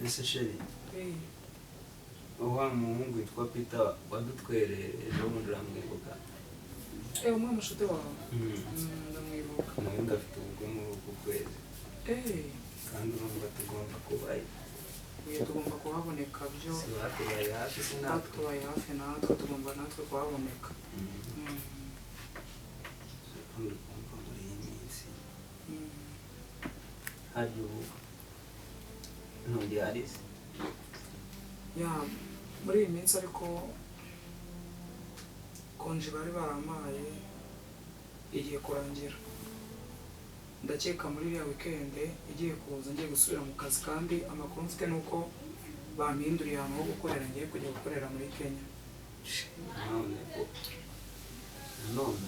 Ese sheri Eh, wa muhungu witwa Peter wadutwereye ejo bundi uramwibuka? umwe mushuti wawe. Ndamwibuka. Nawe ndafite ubukwe muri uku kwezi kandi urumva tugomba kubayo. Tugomba kuhaboneka byo. Si batubaye hafi si natwe. Batubaye hafi natwe tugomba natwe kuhaboneka. Uri kumva muri iyi minsi hari ubu ntugihari se? Ya muri iyi minsi ariko konji bari baramaye igiye kurangira. Ndakeka muri iriya weekend igiye kuza ngiye gusubira mu kazi kandi amakuru mfite nuko bampinduriye ahantu ho gukorera ngiye kujya gukorera muri Kenya. None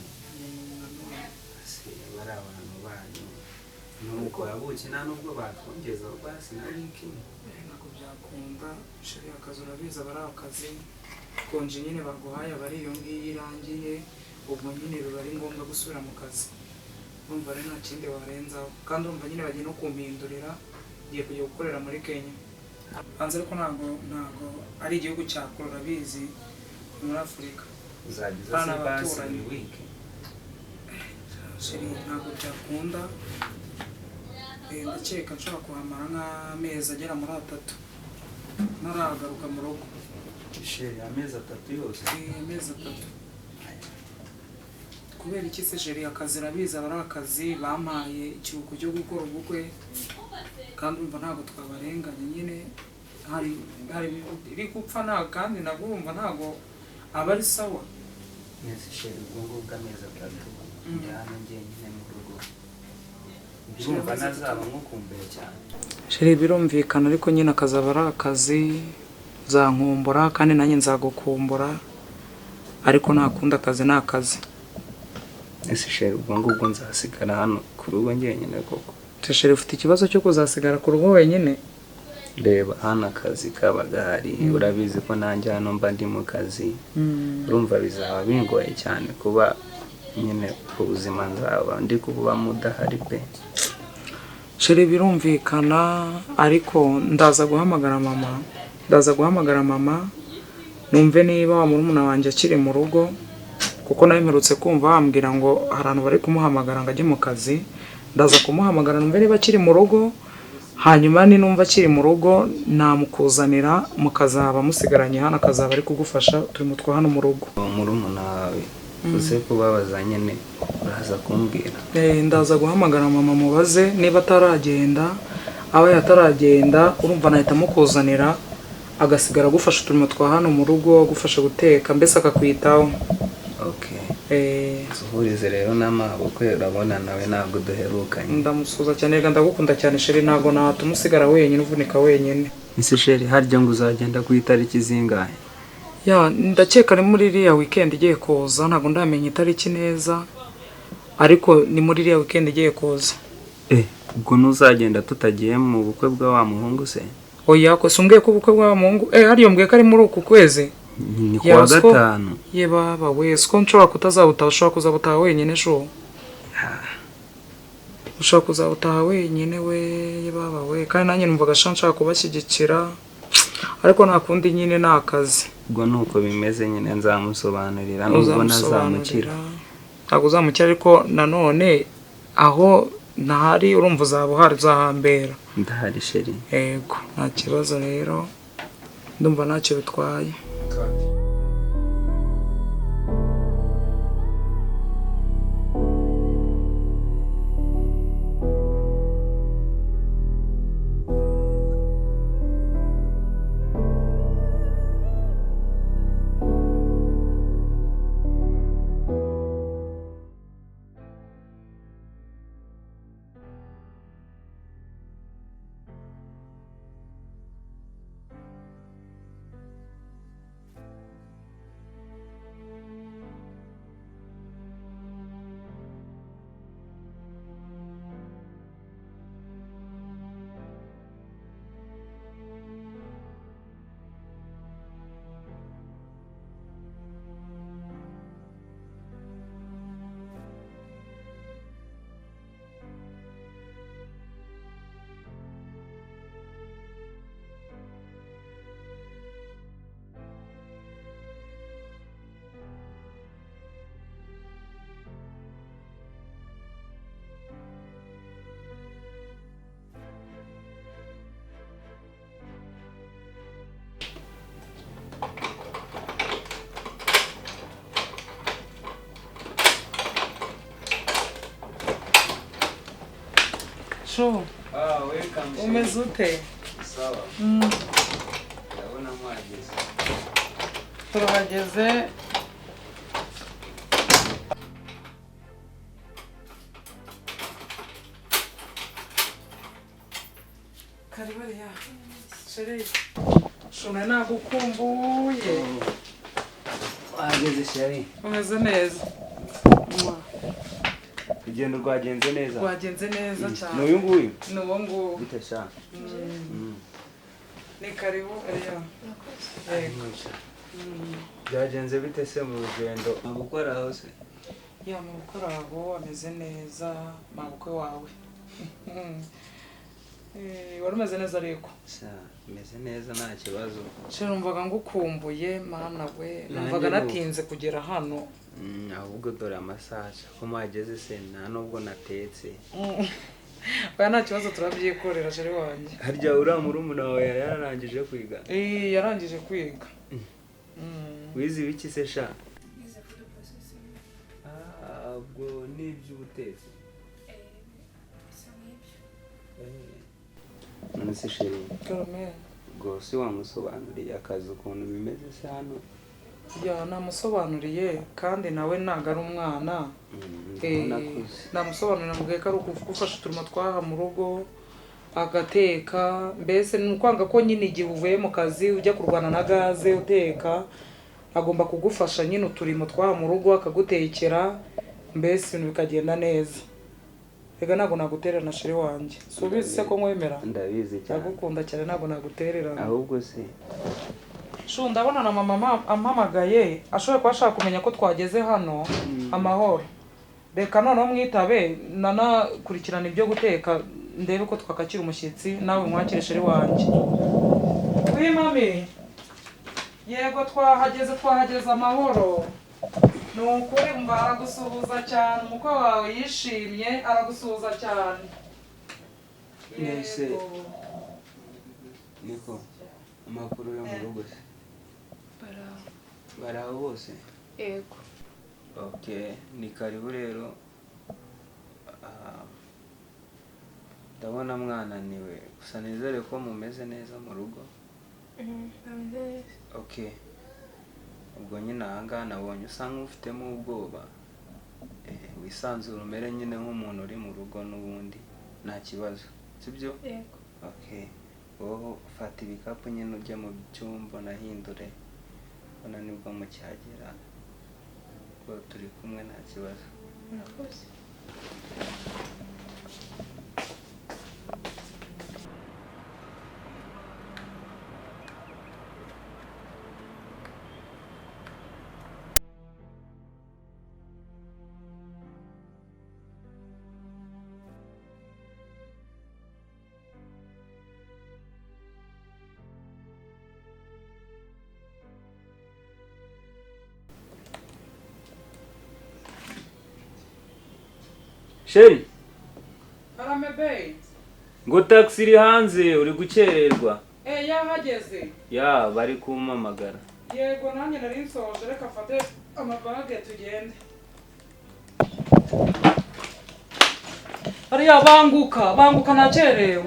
si bari abantu banyu nuko yabuki nta nubwo batwongezaho basi na linki Ntabwo byakunda shari akazi urabizi aba ari akazi konji nyine baguhaye aba ari iyo ngiyo irangiye ubwo nyine biba ari ngombwa gusubira mu kazi. Urumva rero nta kindi warenzaho kandi urumva nyine bagiye no kumpindurira ngiye kujya gukorera muri Kenya hanze ariko ntabwo ari igihugu cya kure urabizi muri Afurika uzageza se basi ni wiki sheri ntabwo byakunda. Ndakeka nshobora kuhamara nk'amezi agera muri 3 ntaragaruka mu rugo. sheri amezi 3 yose? Amezi 3 kubera iki se sheri akazi urabizi aba ari akazi bampaye ikiruhuko cyo gukora ubukwe kandi urumva ntabwo twabarenganya nyine hari iri gupfa ntabwo kandi nabwo urumva ntabwo aba ari sawa. Nese sheri ubwo ngubwo amezi 3 njyana njyenyine mu rugo urumva nazaba nkukumbuye cyane. Sheri birumvikana ariko nyine akazi aba ari akazi uzankumbura kandi nanjye nzagukumbura ariko ntakunda akazi ni akazi. Ese sheri ubwo ngubwo nzasigara hano ku rugo njyenyine koko? Sheri ufite ikibazo cyo kuzasigara ku rugo wenyine? Reba hano akazi kaba gahari urabizi ko nanjye hano mba ndi mu kazi urumva bizaba bingoye cyane kuba nyine ubuzima nzaba ndi kuba mudahari pe. Sheri birumvikana ariko ndaza guhamagara mama numve niba wa murumuna wanjye akiri mu rugo kuko nawe mperutse kumva bambwira ngo hari abantu bari kumuhamagara ngo ajye mu kazi. Ndaza kumuhamagara numve niba akiri mu rugo hanyuma ni numva akiri mu rugo namukuzanira mukazaba musigaranye hano akazaba ari kugufasha turimo twa hano mu rugo. Murumuna wawe uze kubabaza nyine uraza kumbwira? Ndaza guhamagara mama mubaze niba ataragenda aba yataragenda urumva nahita mukuzanira agasigara gufasha turimo twa hano mu rugo gufasha guteka mbese akakwitaho. Suhurize rero n'amabukwe urabona nawe ntabwo duherukanye. Ndamusuza cyane rega ndagukunda cyane sheri ntabwo natumusigara wenyine uvunika wenyine. Ese sheri harya ngo uzagenda ku itariki zingahe? Ya ndakeka ni muri iriya weekend igiye kuza ntabwo ndamenya itariki neza ariko ni muri iriya weekend igiye kuza. Ubwo ntuzagenda tutagiye mu bukwe bwa wa muhungu se? Oya ko sumbwiye ko ubukwe bwa muhungu hariyo mbwiye ko ari muri uku kwezi ni kuwa 5. Ye baba we siko nshobora kutazabutaha ushobora kuzabutaha wenyine sho ushobora kuzabutaha wenyine we ye baba we kandi nanjye numvaga nshaka kubashyigikira ariko nta kundi nyine ni akazi. Ubwo nuko bimeze nyine nzamusobanurira nubwo nazamukira. Ntabwo uzamukira ariko nanone aho ntahari urumva uzaba uhari uzahambera. Ndahari sheri. Yego nta kibazo rero ndumva ntacyo bitwaye. Sho, welcome. umeze ute? Sawa. Ndabona mwageze. Turahageze. Karibu ya. Sheri. Shona nagukumbuye. Wageze sheri. Umeze neza. Urugendo rwagenze neza. Rwagenze neza cyane. N'uyu nguyu? N'uwo nguwo. Bite sha? Ni karibu ya. Byagenze bite se mu rugendo? Mabukora hose? Ya mabukora aho ameze neza, mabukwe wawe. Wari umeze neza ariko? Meze neza nta kibazo. Numvaga ngukumbuye mana we, numvaga natinze kugera hano. Ahubwo dore amasaha ko mwageze se nta nubwo natetse. Baya nta kibazo turabyikorera sheri wanjye. Harya uriya murumuna wawe yararangije kwiga? Yarangije kwiga. Wize ibiki se sha? Ubwo ni iby'ubutetsi. None se sheri? Karame. Rwose wamusobanuriye akazi ukuntu bimeze se hano? Ya namusobanuriye kandi nawe ntago ari umwana. Namusobanurira mubwiye ko ari ukufasha uturimo twaha mu rugo agateka, mbese ni ukwanga ko nyine igihe uvuye mu kazi ujya kurwana na gaze uteka agomba kugufasha nyine uturimo twaha mu rugo akagutekera, mbese ibintu bikagenda neza. Ega ntago nagutererana sheri wanjye. Subizi se ko nkwemera? Ndabizi cyane. Ndagukunda cyane ntago nagutererana. Ahubwo se Shu ndabona na mama ampamagaye ashoboye kuba ashaka kumenya ko twageze hano amahoro. Reka noneho mwitabe nanakurikirana ibyo guteka ndebe ko twakakira umushyitsi nawe mwakire sheri wanjye. Wi mami. Yego twahageze amahoro. Nukuri mva aragusuhuza cyane, umukwe wawe yishimye aragusuhuza cyane. Nese niko amakuru yo mu rugo se? Baraho bose? Yego. Okay, ni karibu rero. Ndabona mwananiwe, gusa nizere ko mumeze neza mu rugo. Okay. Ubwo nyine ahangaha nabonye usa nk'ufitemo ubwoba. Wisanzura umere nyine nk'umuntu uri mu rugo n'ubundi nta kibazo, sibyo? Yego. Okay. Wowe fata ibikapu nyine ujye mu cyumba nahindure. Bona nibwo mucyagera. Ko turi kumwe nta kibazo. Murakoze. Sheri, Karame bey. ngo taxi iri hanze uri gukererwa. Yahageze. Ya bari kumpamagara. Yego nanjye nari nsoje reka fate amabage tugende. Ariya banguka nacerewe.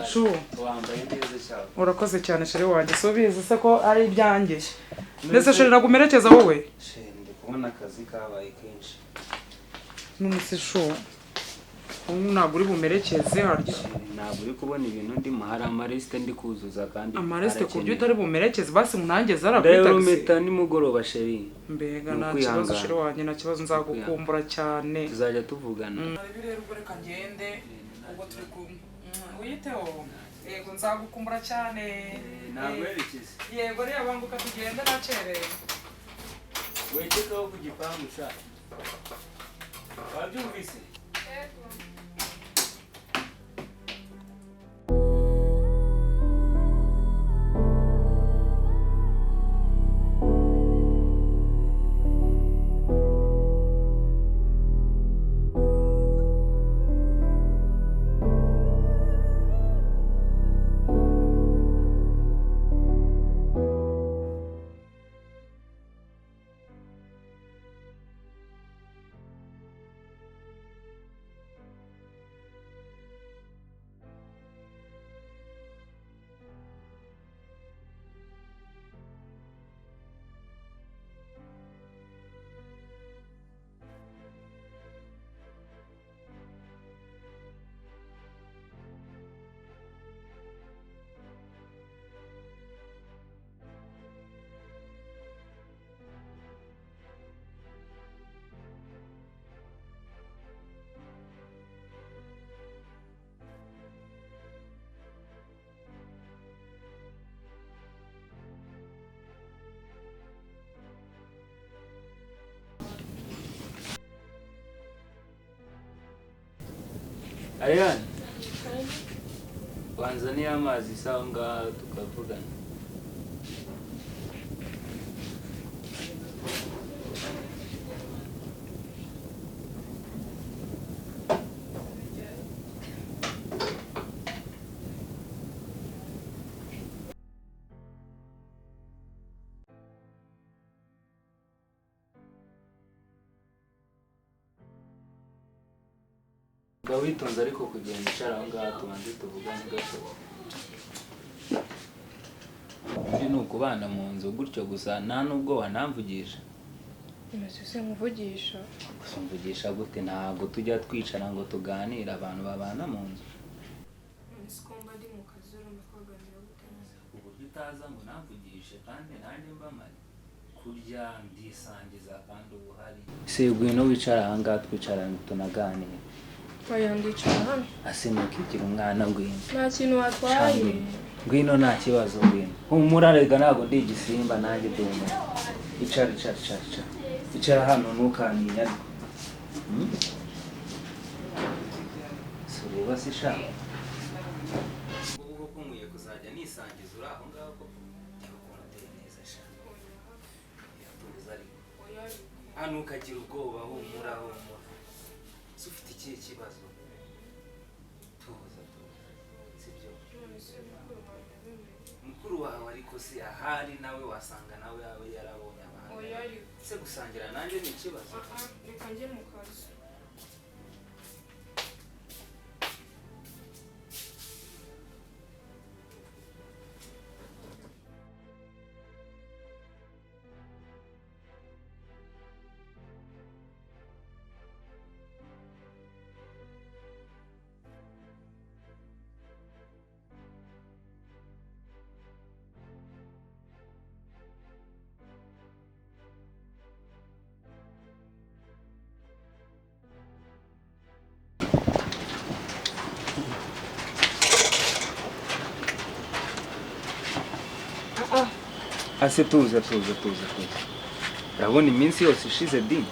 Shu. Wambaye neza cyane. Urakoze cyane sheri wanjye. Subizi se ko ari ibyanjye. Ndetse sheri nagumerekeza wowe. Sheri ndi kubona akazi kabaye kenshi. Numuse shu. Ntabwo uri bumerekeze harya. Ntabwo uri kubona ibintu ndimo, hari amareste ndi kuzuza kandi amareste ku buryo utari bumerekeze basi munangeze arakwitaxi nimugoroba sheri. Mbega nta kibazo sheri wanjye, nta kibazo nzagukumbura cyane. Tuzajya tuvugana. Ari rero ubwo reka ngende ubwo turi kumwe. Uyiteho. Yego nzagukumbura cyane. Ntabwo yerekeze. Yego rero banguka tugende nacereye. Wegekaho ku gipangu sha. Wabyumvise? Yego. Ariane wanzaniye amazi sawa ngaha tukavugana. Witonze ariko kugenda icara aho ngaho tubanze tuvugane gato. Ni ukubana mu nzu gutyo gusa nta nubwo wanamvugisha. Mbese nkuvugisha. Gusa mvugisha gute? Ntabwo tujya twicara ngo tuganire abantu babana mu nzu. Nsikomba ndi mu kazi urumva twaganira gute? Uburyo utaza ngo namvugishe kandi nanjye mbamare kurya ndisangiza kandi ubuhari. Se ngwino wicara aha ngaha twicarane tunaganire. Oya ndicara hano. Ase nukigira umwana ngwino. Nta kintu watwaye. Ngwino nta kibazo ngwino. Humura rega ntabwo ndi igisimba nanjye dume. Icara. Icara hano ntukanyinya. Sureba se sha. Ubwo ko nkwiye kuzajya nisangiza uri aho ngaho ko cyakora uteye neza sha. Yatuza ari. Hano ukagira ubwoba humura. Ufite ikihe kibazo? Tuza. Sibyo. Mukuru wawe ariko se ahari nawe wasanga nawe yawe yarabonye abantu. Oya ari. Se gusangira nanjye ni ikibazo. Reka njye mu kazi. Ase tuza. Urabona iminsi yose ishize di.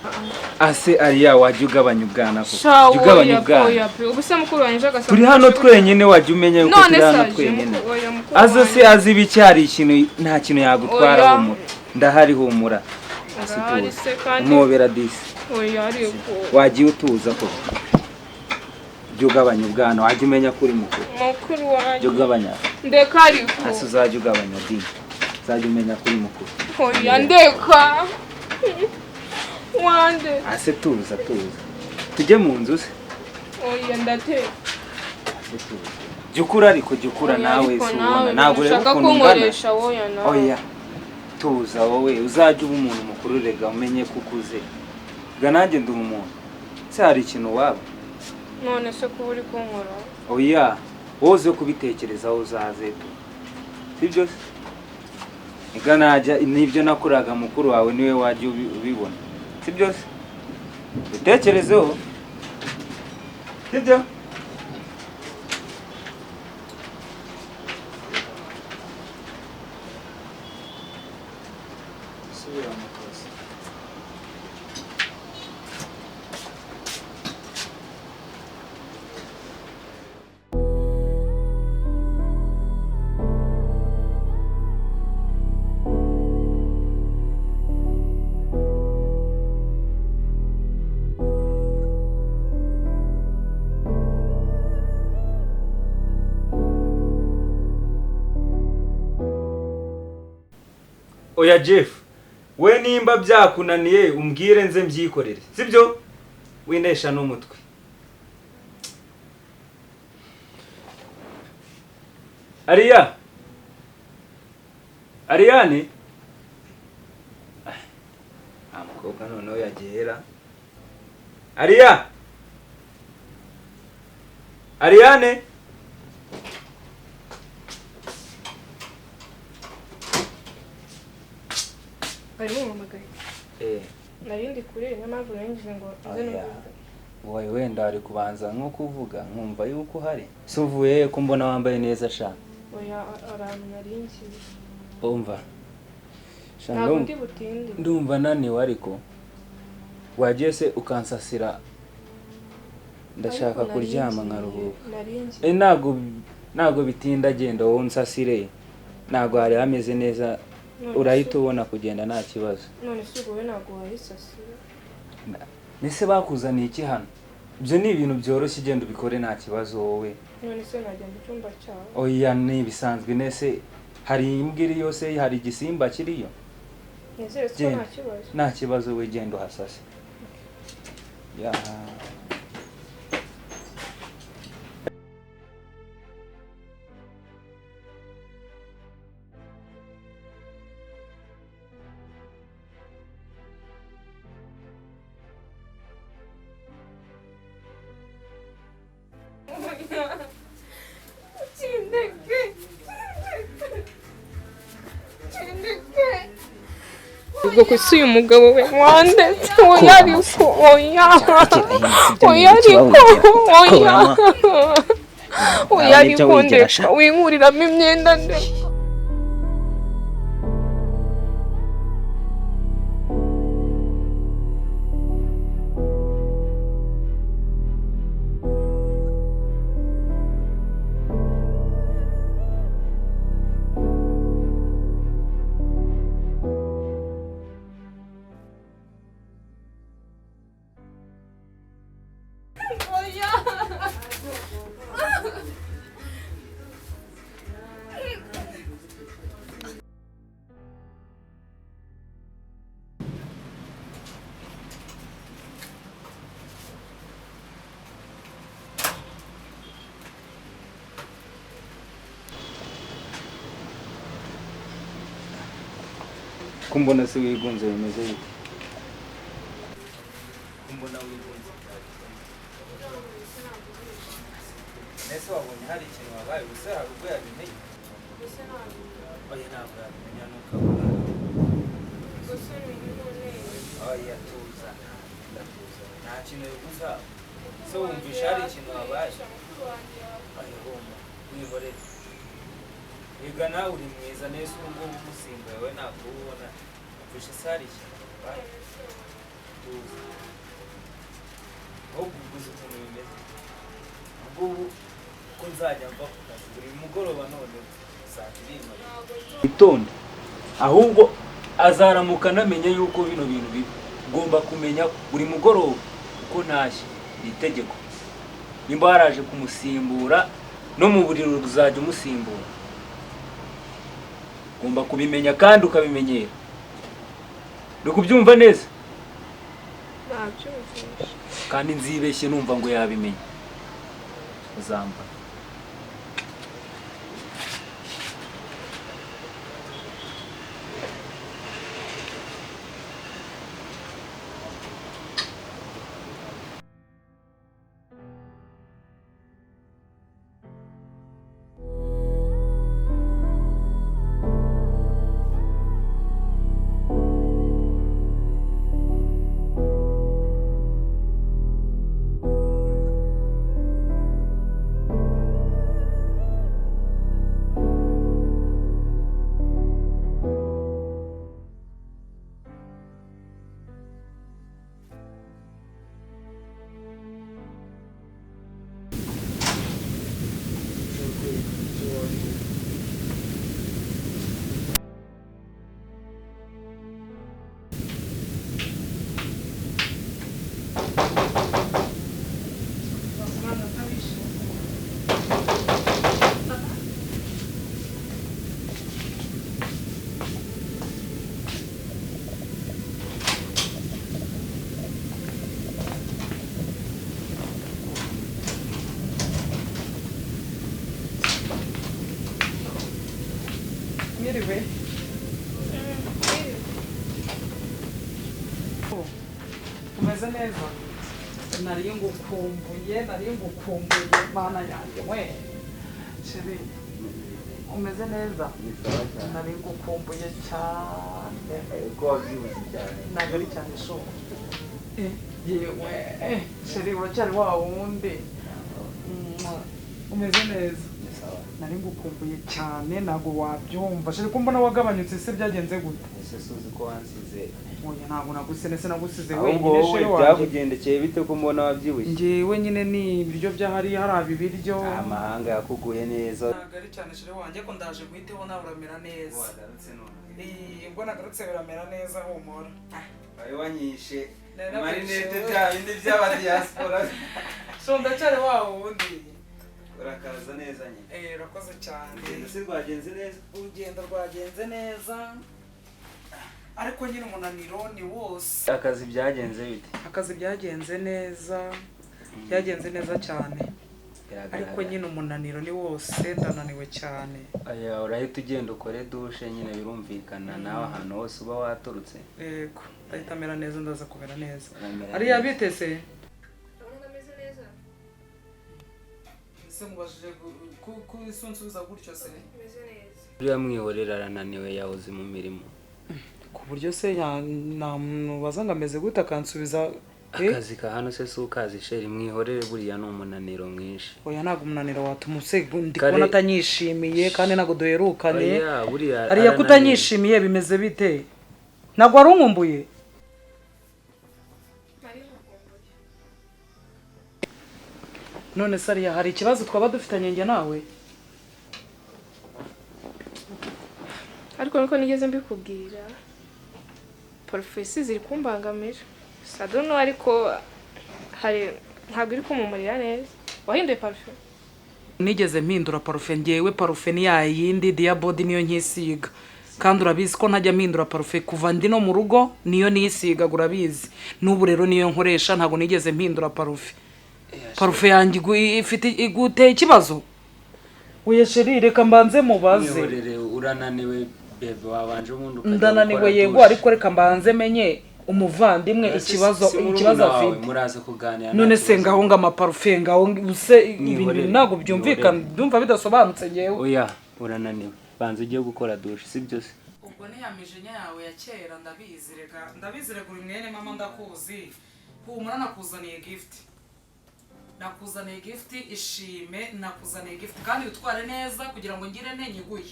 Ase ariya wajya ugabanya ubwana ko. Ugabanya ubwana. Ubuse mukuru wanjye agasaba. Turi hano twenyine wajya umenya yuko turi hano twenyine. Azo se azi ibicyari ikintu nta kintu yagutwara humura. Ndahari humura. Mubera disi. Oya ariko. Wagiye utuza ko. Jya ugabanya ubwana wajya umenya kuri mukuru. Mukuru wanjye. Jya ugabanya. Ndeka ariko. Ase uzajya ugabanya di. Uzajya umenya kuri mukuru. Oya ndeka. Wande. Ase tuza. Tujye mu nzu se. Oya ndateka. Ase tuza. Jukura ariko jukura nawe subona. Ntabwo rero kunkoresha woya nawe. Oya. Tuza wowe uzajya uba umuntu mukuru rega umenye kukuze. Ga nanjye ndi umuntu. Se hari ikintu waba. None se ko uri kunkora. Oya. Woze kubitekerezaho uzaze tu. Sibyo se? Ega najya nibyo nakuraga mukuru wawe niwe wajya ubibona. Sibyo se? Bitekerezeho. Sibyo? Subira mu kazi. Oya Jeff, we nimba byakunaniye umbwire nze mbyikorere. Sibyo? Winesha n'umutwe. Ariane? Amukobwa noneho yagera. Ariane? Barimo umamagaye. Narindi kure n'amavu nangize ngo aze no. Wowe wenda ari kubanza nko kuvuga nkumva yuko hari. Suvuye ko mbona wambaye neza sha. Oya arantu narinzi. Umva. Ntabwo ndi butinde. Ndumva naniwe ariko wagiye se ukansasira ndashaka kuryama nkaruhuka. Narinzi Ntago bitinda, genda wowe unsasire, ntago hari hameze neza, urahita ubona kugenda nta kibazo. none se wowe ntago wahisasira? Nese bakuzaniye iki hano? Ibyo ni ibintu byoroshye, genda ubikore nta kibazo wowe. none se najya mu cyumba cyawe? Oya, ni bisanzwe. Nese hari imbwa iri yose, hari igisimba kiriyo? Nizere ko nta kibazo. Nta kibazo, we genda uhasase. Ya ubwo ko si uyu mugabo we wandetse, oya ariko oya ariko ndeka winkuriramo imyenda ndeka. kumbona se wigunze bimeze bite? Kumbona wigunze. Nese wabonye hari ikintu wabaye, gusa hari ubwo yabimenye? Gusa ntabwo. Oya, ntabwo yabimenya n'ukabona. Gusa none. Oya, tuza. Nta kintu biguza. Se wumvisha hari ikintu wabaye? Oya, bomba. Wihorere. Wiga nawe uri mwiza, nese ubwo umusimbuye we ntabwo ubona. Wumvisha se hari ikintu wabaye? Tuza. Ahubwo uguze ukuntu bimeze. Ubwo ko nzajya mva ku kazi buri mugoroba, none saa 7 itonde, ahubwo azaramuka namenye yuko bino bintu bigomba kumenya buri mugoroba uko ntashye. Ni itegeko, nimba haraje kumusimbura no mu buriro uzajya umusimbura, ugomba kubimenya kandi ukabimenyera. Uri kubyumva neza? Nabyumvise. Kandi nzibeshye numva ngo yabimenya, uzamba. Mwiriwe. Umeze neza? Nari ngukumbuye mana yanjye we. Sheri, umeze neza? Nari ngukumbuye cyane. Uko wabyibuze cyane? Ntabwo ari cyane so. Yewe, Sheri uracyari wa wundi. Umeze neza? Ni sawa. nari ngukumbuye cyane ntabwo wabyumva sheri ko mbona wagabanyutse se byagenze gute ese suzi ko wansize oya ntabwo nagusize nagusize wenyine sheri wanjye byakugendekeye bite ko mbona wabyibushye njyewe nyine ni ibiryo byahari hari ibiryo amahanga yakuguye neza ntabwo ari cyane sheri wanjye ko ndaje guhiteho nawe uramera neza wagarutse none ubwo nagarutse biramera neza humura bari wanyishe marinete bya bindi by'abadiaspora so ndacyari wa wundi urakaza neza nyine urakoze cyane ese rwagenze neza urugendo rwagenze neza ariko nyine umunaniro ni wose akazi byagenze bite akazi byagenze neza cyane ariko nyine umunaniro ni wose ndananiwe cyane aya urahita ugenda ukore dushe nyine birumvikana nawe ahantu hose uba waturutse yego ahita amera neza ndaza kumera neza ariya bitese ese mubashije ku isunsubiza gutyo se uriya mwihorera arananiwe yahoze mu mirimo ku buryo se namubaza ngo ameze gute akansubiza akazi ka hano se si ukazi sheri mwihorere buriya ni umunaniro mwinshi oya ntabwo umunaniro watuma ndi kubona atanyishimiye kandi ntabwo duherukane ariya ko utanyishimiye bimeze bite ntabwo wari unkumbuye none se ariya hari ikibazo twaba dufitanye njye nawe ariko niko nigeze mbikubwira porofesi ziri kumbangamira sadono ariko hari ntabwo iri kumumurira neza wahinduye parufe nigeze mpindura parufe ngewe parufe ni yayindi diabodi niyo nkisiga kandi urabizi ko ntajya mpindura parufe kuva ndi no mu rugo niyo nisiga urabizi n'ubu rero niyo nkoresha ntabwo nigeze mpindura parufe parufe yanjye iguteye ikibazo uye sheri reka mbanze mubaze urananiwe bebe wabanje ubundi ukajya ndananiwe yego ariko reka mbanze menye umuvandimwe ikibazo afite muraza kuganira none se ngaho ngamaparufe ngaho use ibintu ntabwo byumvikana byumva bidasobanutse ngewe oya urananiwe banza ugiye gukora dushe si byo se ubwo ni ya mijinya yawe ya kera ndabizi rega uri mwene mama ndakuzi humura nakuzaniye gift ishime nakuzaniye gift kandi witware neza kugira ngo ngire ntenyiguye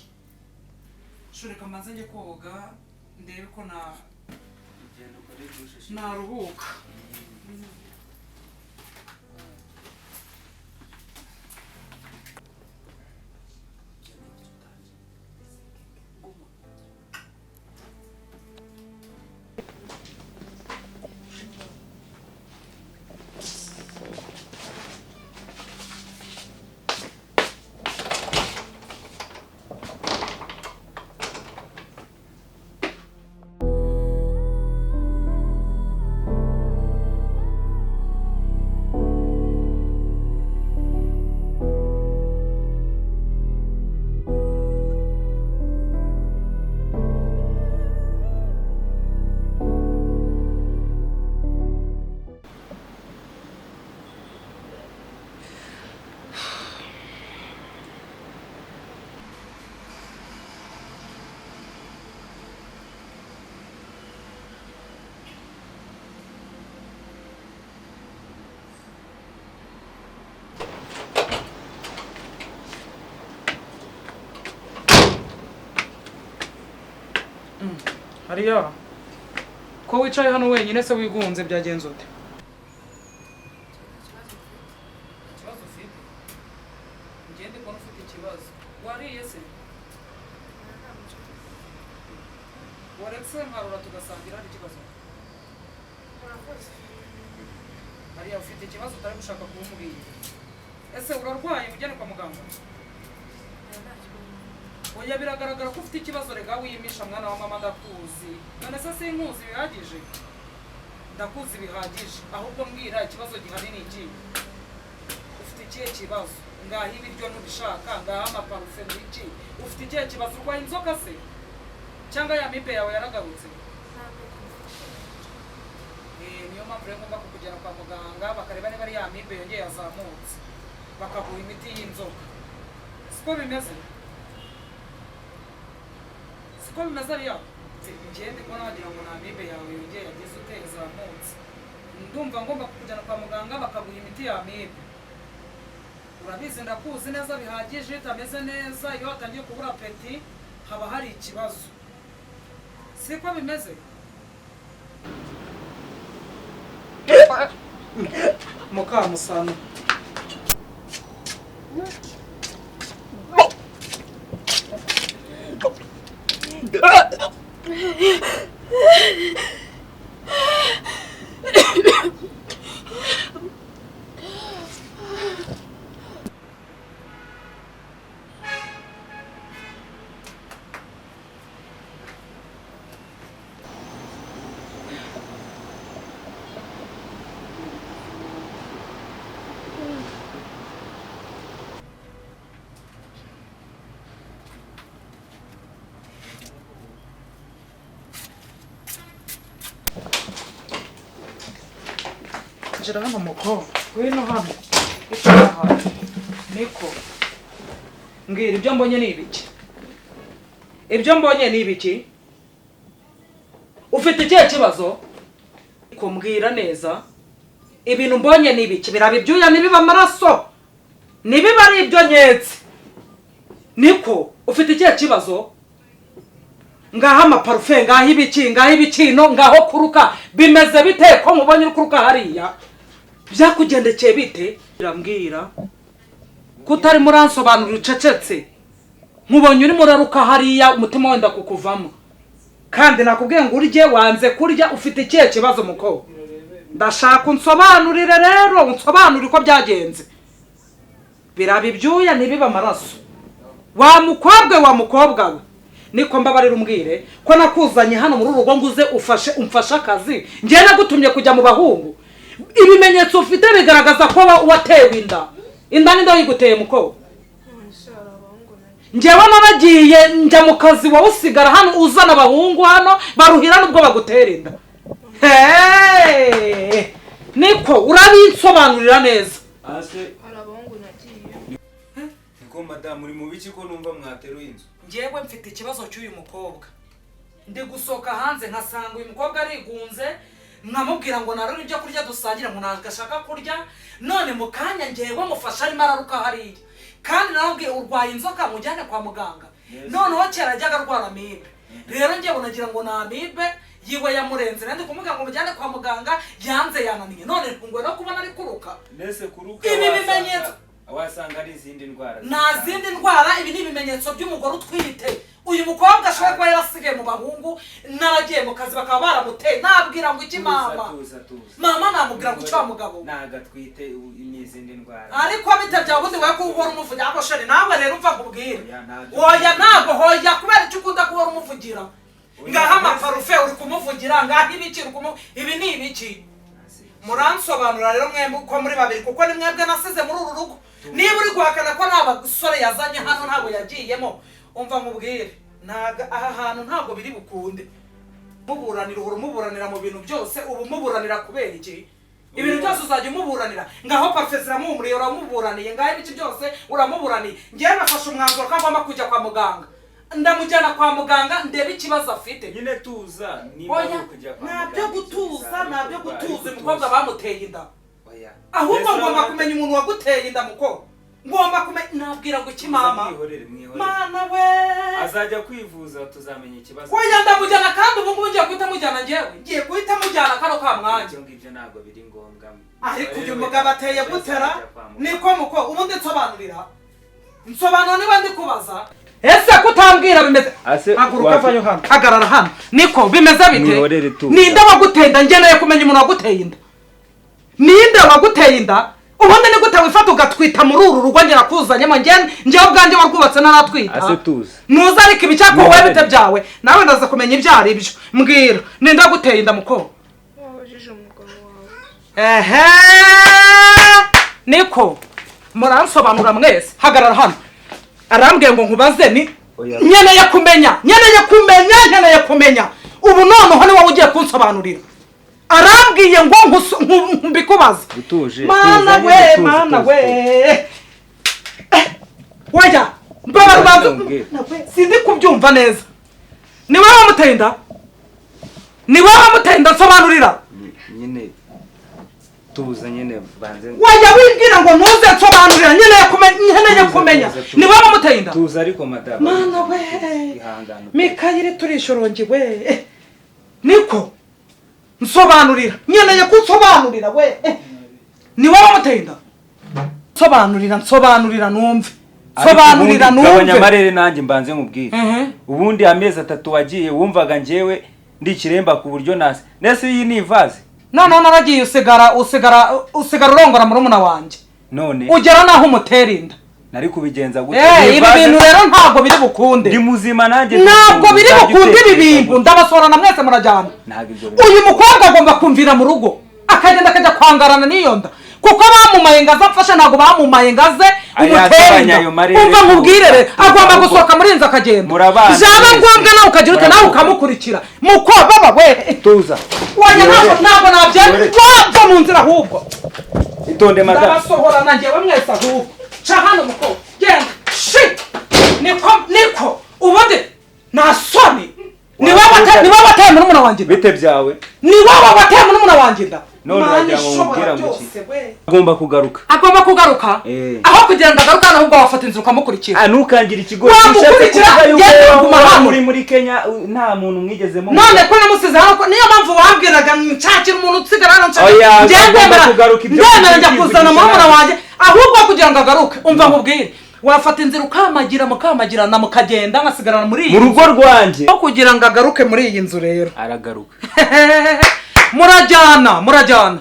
shureka mbanze njye koga ndebe ko naruhuka hariya ko wicaye hano wenyine se wigunze byagenze ute ikibazo ufite ngende ko ufite ikibazo wariye se waretse nkarura tugasangira ari ikibazo hariya ufite ikibazo utari gushaka kumbwira ese urarwaye ugende kwa muganga oya biragaragara ko ufite ikibazo rega wiyimisha mwana wa mama ndakuzi none se sinkuzi bihagije ndakuzi bihagije ahubwo mbwira ikibazo gihari ni iki ufite ikihe kibazo ngaho ibiryo ntubishaka ngaho amaparufe n'iki ufite ikihe kibazo urwaye inzoka se cyangwa ya mibe yawe yaragarutse niyo mpamvu rero ngomba kukujyana kwa muganga bakareba niba ari ya mibe yongeye yazamutse bakaguha imiti y'inzoka siko bimeze ko bimeze ariya ngende ko nagira ngo nta mibe yawe yongeye yagize uteye zamutse ndumva ngomba kukujyana kwa muganga bakaguha imiti ya mibe urabizi ndakuzi neza bihagije utameze neza iyo watangiye kubura peti haba hari ikibazo siko bimeze Mukamusana jira hano muko wino hano itaha niko mbwira ibyo mbonye ni ibiki ufite ikihe kibazo kumbwira neza ibintu mbonye ni ibiki biraba ibyuya nibiba amaraso nibiba ari ibyo nyetse niko ufite ikihe kibazo ngaho amaparufe ngaho ibikino ngaho kuruka bimeze bite ko mubonye kuruka hariya byakugendekeye bite birambwira kutari muransobanurira ucecetse nkubonye uri muraruka hariya umutima wenda kukuvamo kandi nakubwiye ngo urye wanze kurya ufite ikihe kibazo muko ndashaka unsobanurire rero unsobanurire uko byagenze biraba ibyuya ntibiba amaraso wa mukobwa we niko mbabarira umbwire ko nakuzanye hano muri urugo nguze umfashe akazi njye nagutumye kujya mu bahungu ibimenyetso ufite bigaragaza ko watewe inda n'inda yiguteye muko njyewe naragiye njya mu kazi wowe usigara hano uzana abahungu hano baruhira n'ubwo bagutera inda niko urabinsobanurira neza niko madamu uri mu biki ko numva mwateruye inzu njyewe mfite ikibazo cy'uyu mukobwa ndi gusohoka hanze nkasanga uyu mukobwa arigunze nkamubwira ngo naruri ibyo kurya dusangira ngo ntabwo ashaka kurya none mu kanya njyewe mufasha arimo araruka hariya kandi narabwiye urwaye inzoka mujyane kwa muganga noneho kera ajyaga arwara amibe rero njyewe nagira ngo ni amibe yiwe yamurenze nandi kumubwira ngo mujyane kwa muganga yanze yananiye none ntungwe no kubona ari kuruka nese kuruka ibi bimenyetso wasanga ari izindi ndwara nta zindi ndwara ibi ni ibimenyetso by'umugore utwite uyu mukobwa ashobora kuba yarasigaye mu bahungu naragiye mu kazi bakaba baramuteye nabwira ngo iki mama namubwira ngo uca mugabo naga twite n'izindi ndwara ariko bitabya ubundi we kuhora umuvugira ko sheri nawe rero umva kubwira oya ntago hoya kubera icyo ukunda kuhora umuvugira ngaha amaparufe uri kumuvugira ngaha ibiki ibi ni ibiki muransobanura rero mwembi uko muri babiri kuko ni mwebwe nasize muri uru rugo niba uri guhakana ko nta basore yazanye hano ntabwo yagiyemo umva mubwire aha hantu ntabwo biri bukunde muburanira uhora umuburanira mu bintu byose ubu muburanira kubera iki ibintu byose uzajya umuburanira ngaho parufe ziramuhumuriye uramuburaniye ngaho ibiki byose uramuburaniye njyewe nafashe umwanzuro ko agomba kujya kwa muganga ndamujyana kwa muganga ndebe ikibazo afite nyine tuza niba kujya kwa muganga ntabyo gutuza umukobwa bamuteye inda ahubwo ngomba kumenya umuntu waguteye inda muko ngomba kumenya nabwira ngo iki mama mana we azajya kwivuza tuzamenya ikibazo oya ndamujyana kandi ubu ngubu ngiye guhita mujyana njyewe ngiye guhita mujyana kano ka mwanya ngibyo ntabwo biri ngombwa ariko uyu mugabo ateye gutera niko muko ubundi nsobanura niba ndi kubaza ese kutambwira bimeze haguruka vayo hano hagarara hano niko bimeze bite ninde waguteye inda ngeneye kumenya umuntu waguteye inda ninde waguteye inda ubundi ni gute wifata ugatwita muri uru rugo ngera kuzanyemo njyewe ubwanjye warwubatse naratwita nuza ariko ibicyako wowe bite byawe nawe ndaza kumenya ibyo ari byo mbwira ninde waguteye inda muko niko muransobanura mwese hagarara hano arambwiye ngo nkubaze ni nkeneye kumenya ubu noneho ni wowe ugiye kunsobanurira arambwiye ngo mbikubaze mana we wajya mbabarwa sindi kubyumva neza ni wowe wamuteye inda nsobanurira nyine tuza nyine banze wajya wibwira ngo ntuze nsobanurira nkeneye kumenya ni wowe wamuteye inda tuza ariko madame mana we Mikayire turishorongiwe niko nsobanurira nkeneye kunsobanurira we ni wowe wamuteye inda nsobanurira numve sobanurira numve abanyamarere nanjye mbanze nkubwire ubundi amezi 3 wagiye wumvaga njewe ndi ikiremba ku buryo nese iyi ni vaze none naragiye usigara urongora murumuna wanjye none ugera naho umutera inda nari kubigenza gute ibi bintu rero ntabwo biri bukunde ndi muzima nanjye ntabwo biri bukunde ibi bintu ndabasorana mwese murajyana uyu mukobwa agomba kumvira mu rugo akagenda akajya kwangarana n'iyo nda kuko bamumaye ngaze afashe ntabwo bamumaye ngaze umutera inda umva nkubwirere agomba gusohoka muri inzu akagenda byaba ngombwa nawe ukagira ute nawe ukamukurikira mukobwa we tuza wanya ntabwo nabyemera wapfa mu nzira ahubwo itonde madame ndabasohorana njyewe mwese ahubwo ca hano mukobwa genda shi niko ubundi nasoni ni wowe wateye murumuna wanjye bite byawe ni wowe wateye murumuna wanjye nda none urajya ngo mubwira ngo agomba kugaruka aho kugira ngo agaruka ahubwo wafata inzira ukamukurikira ntukangira ikigo muri Kenya nta muntu mwigezemo none ko namusize hano niyo mpamvu wabwiraga nshakira umuntu usigara hano ndemera njya kuzana murumuna wanjye ahubwo kugira ngo agaruke umva nkubwire wafata inzira mukamagirana mukagenda nkasigarana muri iyi mu rugo rwanjye aho kugira ngo agaruke muri iyi nzu rero aragaruka murajyana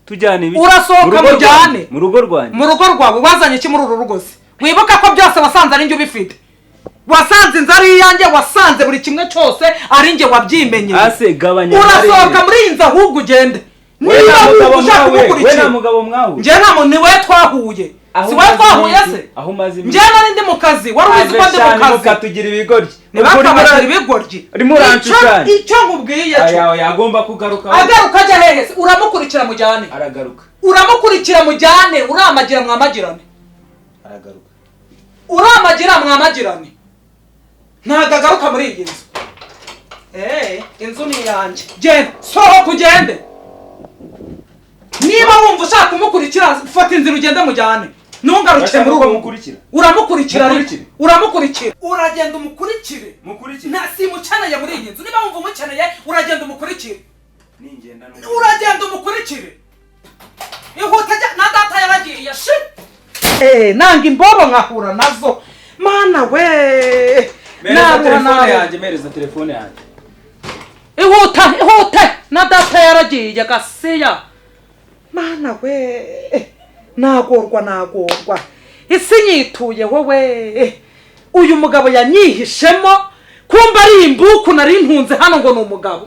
tujyane ibiki urasohoka mujyane mu rugo rwanjye mu rugo rwawe wazanye iki muri uru rugo se wibuka ko byose wasanze ari njye ubifite wasanze inzu ari iyanjye wasanze buri kimwe cyose ari njye wabyimenye urasohoka muri iyi nzu ahubwo ugende niba ushaka kumukurikira njye nta ni we twahuye si we twahuye se njye nari ndi mu kazi wari ubizi ko ndi mu kazi ukatugira ibigoryi ntibakabagira ibigoryi icyo nkubwiye cyo yagomba kugaruka agaruka ajya hehe se uramukurikira mujyane aragaruka uramukurikira mujyane uramagira mwamagirane aragaruka uramagira mwamagirane ntabwo agaruka muri iyi nzu inzu ni iyanjye genda sohoka ugende niba wumva ushaka kumukurikira fata inzira ugende mujyane ntungarukire muri ubu uramukurikira uragenda umukurikire simukeneye muri iyi nzu niba wumva umukeneye uragenda umukurikire ihuta na data yaragiye nanga imbobo nkahura nazo mana we mereza telefone yanjye ihute na data yaragiye gasiya mana we nagorwa isi nyituye wowe uyu mugabo yanyihishemo kumba ari imbuku nari ntunze hano ngo ni umugabo